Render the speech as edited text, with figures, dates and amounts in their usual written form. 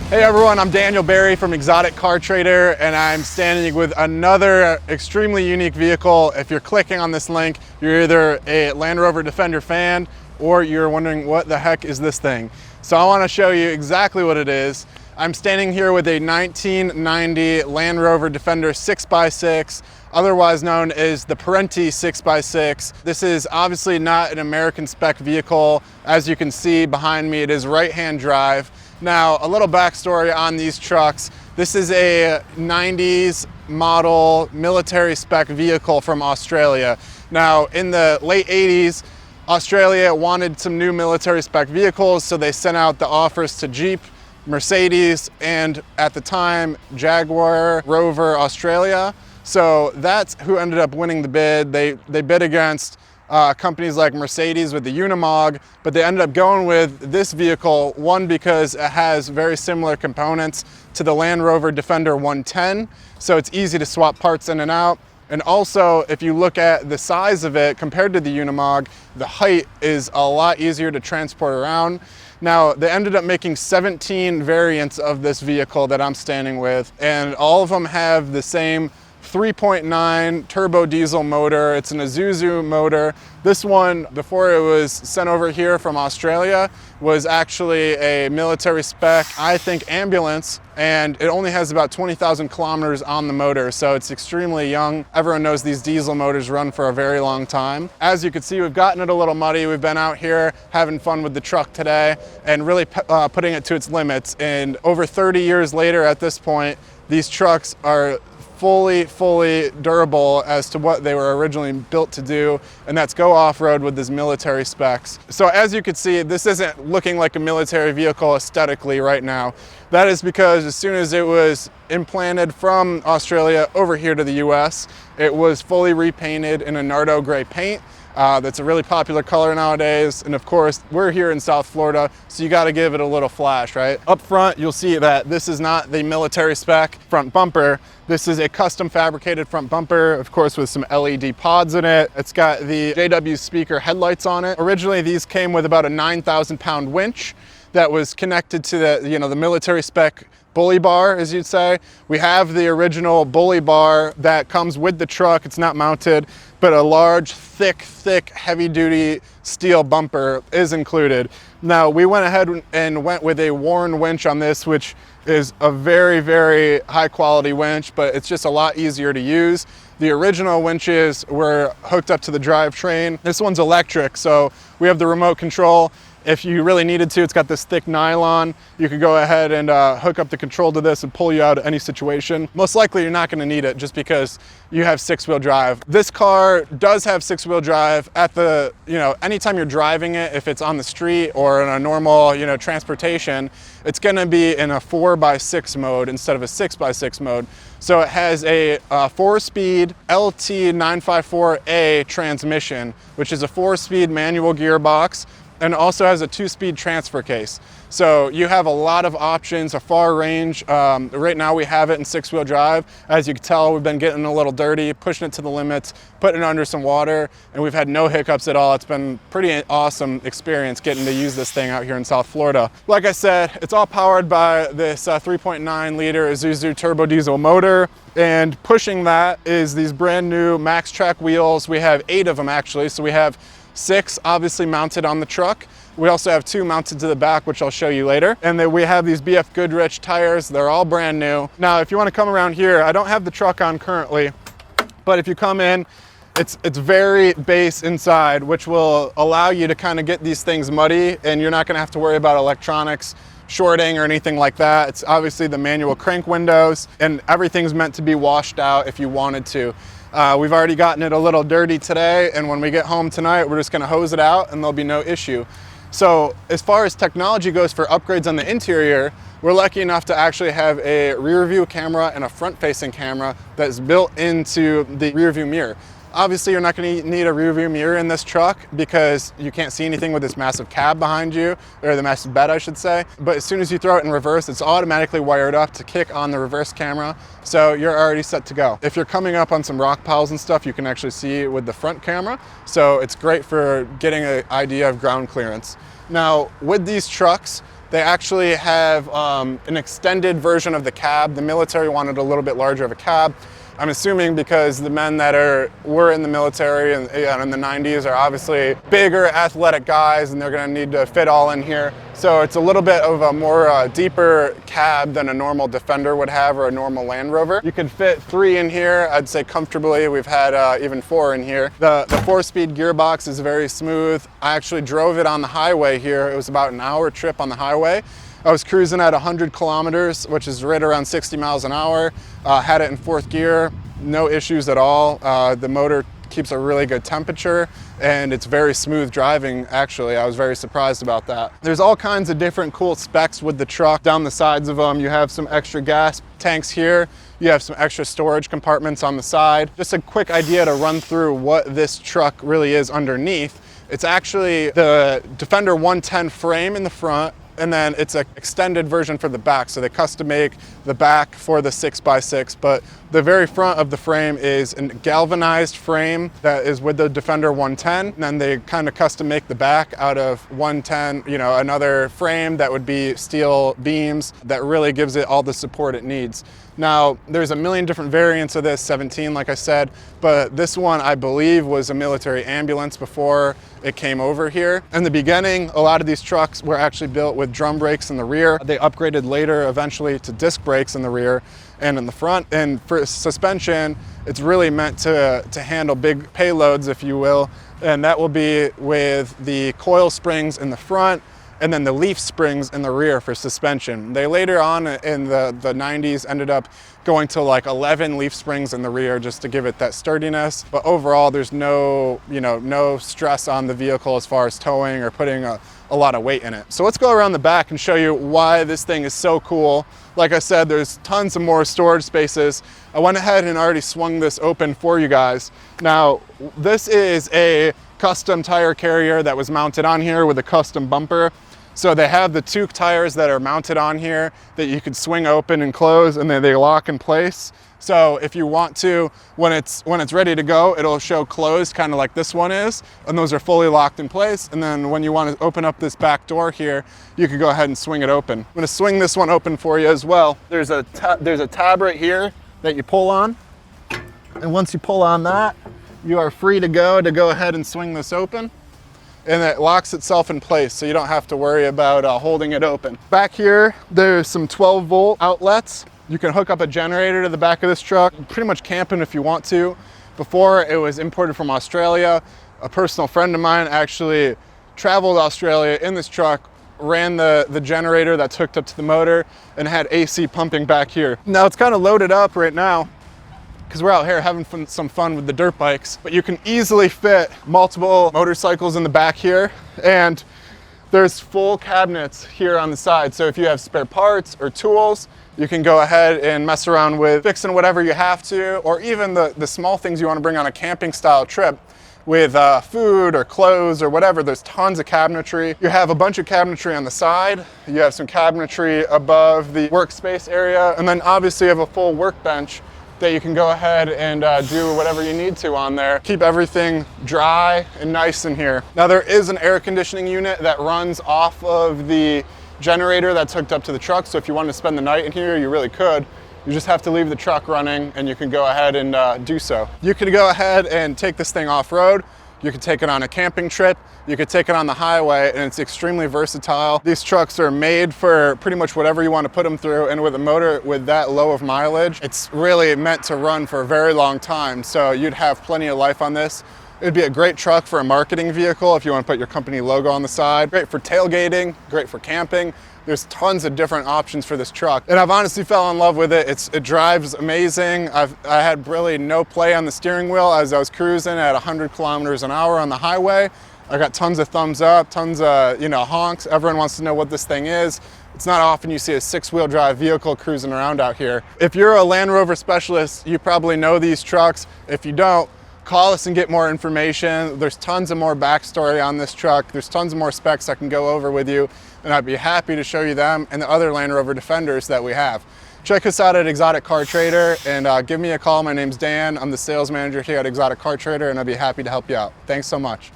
Hey everyone, I'm Daniel Barry from Exotic Car Trader, and I'm standing with another extremely unique vehicle. If you're clicking on this link, you're either a Land Rover Defender fan or you're wondering what the heck is this thing. So I want to show you exactly what it is. I'm standing here with a 1990 Land Rover Defender 6x6, otherwise known as the Perentie 6x6. This is obviously not an American spec vehicle. As you can see behind me, it is right-hand drive. Now, a little backstory on these trucks. This is a 90s model military spec vehicle from Australia. Now, in the late 80s, Australia wanted some new military spec vehicles, so they sent out the offers to Jeep, Mercedes, and at the time, Jaguar Rover Australia. So that's who ended up winning the bid. They bid against companies like Mercedes with the Unimog, but they ended up going with this vehicle, one, because it has very similar components to the Land Rover Defender 110, so it's easy to swap parts in and out. And also, if you look at the size of it compared to the Unimog, the height is a lot easier to transport around. Now, they ended up making 17 variants of this vehicle that I'm standing with, and all of them have the same 3.9 turbo diesel motor. It's an Isuzu motor. This one, before it was sent over here from Australia, was actually a military spec, I think, ambulance, and it only has about 20,000 kilometers on the motor, so it's extremely young. Everyone knows these diesel motors run for a very long time. As you can see, we've gotten it a little muddy. We've been out here having fun with the truck today and really putting it to its limits. And over 30 years later at this point, these trucks are fully durable as to what they were originally built to do, and that's go off-road with these military specs. So as you can see, this isn't looking like a military vehicle aesthetically right now. That is because as soon as it was implanted from Australia over here to the US, it was fully repainted in a Nardo gray paint. That's a really popular color nowadays, and of course we're here in South Florida, so you got to give it a little flash, right? Up front, you'll see that this is not the military spec front bumper. This is a custom fabricated front bumper, of course, with some LED pods in it. It's got the JW speaker headlights on it. Originally, these came with about a 9,000 pound winch that was connected to the military spec bully bar, as you'd say. We have the original bully bar that comes with the truck. It's not mounted, but a large, thick, heavy-duty steel bumper is included. Now, we went ahead and went with a Warren winch on this, which is a very high-quality winch, but it's just a lot easier to use. The original winches were hooked up to the drivetrain. This one's electric, so we have the remote control. If you really needed to, it's got this thick nylon. You could go ahead and hook up the control to this and pull you out of any situation. Most likely you're not gonna need it just because you have 6-wheel drive. This car does have 6-wheel drive at the, anytime you're driving it, if it's on the street or in a normal, transportation, it's gonna be in a 4x6 mode instead of a 6x6 mode. So it has a 4-speed LT954A transmission, which is a 4-speed manual gearbox, and also has a 2-speed transfer case. So you have a lot of options, a far range. Right now we have it in 6-wheel drive. As you can tell, we've been getting a little dirty, pushing it to the limits, putting it under some water, and we've had no hiccups at all. It's been pretty awesome experience getting to use this thing out here in South Florida. Like I said, it's all powered by this 3.9 liter Isuzu turbo diesel motor, and pushing that is these brand new Max Track wheels. We have 8 of them actually, so we have 6 obviously mounted on the truck. We also have 2 mounted to the back, which I'll show you later. And then we have these BF Goodrich tires. They're all brand new. Now, if you want to come around here, I don't have the truck on currently, but if you come in, it's very base inside, which will allow you to kind of get these things muddy, and you're not going to have to worry about electronics shorting or anything like that. It's obviously the manual crank windows, and everything's meant to be washed out if you wanted to. We've already gotten it a little dirty today, and when we get home tonight, we're just gonna hose it out and there'll be no issue. So as far as technology goes for upgrades on the interior, we're lucky enough to actually have a rear view camera and a front facing camera that's built into the rear view mirror. Obviously, you're not going to need a rear view mirror in this truck because you can't see anything with this massive cab behind you, or the massive bed, I should say. But as soon as you throw it in reverse, it's automatically wired up to kick on the reverse camera, so you're already set to go. If you're coming up on some rock piles and stuff, you can actually see with the front camera, so it's great for getting an idea of ground clearance. Now, with these trucks, They actually have an extended version of the cab. The military wanted a little bit larger of a cab. I'm assuming because the men that were in the military and in the 90s are obviously bigger, athletic guys, and they're going to need to fit all in here. So it's a little bit of a more deeper cab than a normal Defender would have or a normal Land Rover. You could fit 3 in here, I'd say comfortably. We've had even 4 in here. The 4-speed gearbox is very smooth. I actually drove it on the highway here. It was about an hour trip on the highway. I was cruising at 100 kilometers, which is right around 60 miles an hour. Had it in 4th gear, no issues at all. The motor keeps a really good temperature and it's very smooth driving, actually. I was very surprised about that. There's all kinds of different cool specs with the truck. Down the sides of them, you have some extra gas tanks here. You have some extra storage compartments on the side. Just a quick idea to run through what this truck really is underneath. It's actually the Defender 110 frame in the front, and then it's an extended version for the back. So they custom make the back for the 6x6, but the very front of the frame is a galvanized frame that is with the Defender 110. And then they kind of custom make the back out of 110, another frame that would be steel beams that really gives it all the support it needs. Now, there's a million different variants of this, 17 like I said, but this one I believe was a military ambulance before it came over here. In the beginning, a lot of these trucks were actually built with drum brakes in the rear. They upgraded later eventually to disc brakes in the rear and in the front. And for suspension, it's really meant to handle big payloads, if you will, and that will be with the coil springs in the front and then the leaf springs in the rear for suspension. They later on in the 90s ended up going to like 11 leaf springs in the rear just to give it that sturdiness. But overall, there's no stress on the vehicle as far as towing or putting a lot of weight in it. So let's go around the back and show you why this thing is so cool. Like I said, there's tons of more storage spaces. I went ahead and already swung this open for you guys. Now, this is a custom tire carrier that was mounted on here with a custom bumper. So they have the 2 tires that are mounted on here that you can swing open and close, and then they lock in place. So if you want to, when it's ready to go, it'll show closed, kind of like this one is, and those are fully locked in place. And then when you want to open up this back door here, you can go ahead and swing it open. I'm going to swing this one open for you as well. There's a tab right here that you pull on, and once you pull on that, you are free to go ahead and swing this open. And it locks itself in place, so you don't have to worry about holding it open. Back here, there's some 12-volt outlets. You can hook up a generator to the back of this truck, pretty much camping if you want to. Before, it was imported from Australia. A personal friend of mine actually traveled to Australia in this truck, ran the generator that's hooked up to the motor, and had AC pumping back here. Now it's kind of loaded up right now, because we're out here having some fun with the dirt bikes, but you can easily fit multiple motorcycles in the back here, and there's full cabinets here on the side. So if you have spare parts or tools, you can go ahead and mess around with fixing whatever you have to, or even the small things you want to bring on a camping style trip with food or clothes or whatever. There's tons of cabinetry. You have a bunch of cabinetry on the side. You have some cabinetry above the workspace area, and then obviously you have a full workbench that you can go ahead and do whatever you need to on there. Keep everything dry and nice in here. Now there is an air conditioning unit that runs off of the generator that's hooked up to the truck. So if you want to spend the night in here, you really could. You just have to leave the truck running and you can go ahead and do so. You can go ahead and take this thing off-road. You could take it on a camping trip. You could take it on the highway, and it's extremely versatile. These trucks are made for pretty much whatever you want to put them through, and with a motor with that low of mileage, it's really meant to run for a very long time. So you'd have plenty of life on this. It'd be a great truck for a marketing vehicle if you want to put your company logo on the side. Great for tailgating, great for camping. There's tons of different options for this truck. And I've honestly fell in love with it. it drives amazing. I had really no play on the steering wheel as I was cruising at 100 kilometers an hour on the highway. I got tons of thumbs up, tons of honks. Everyone wants to know what this thing is. It's not often you see a 6-wheel drive vehicle cruising around out here. If you're a Land Rover specialist, you probably know these trucks. If you don't, call us and get more information. There's tons of more backstory on this truck. There's tons of more specs I can go over with you, and I'd be happy to show you them and the other Land Rover Defenders that we have. Check us out at Exotic Car Trader, and give me a call. My name's Dan. I'm the sales manager here at Exotic Car Trader, and I'd be happy to help you out. Thanks so much.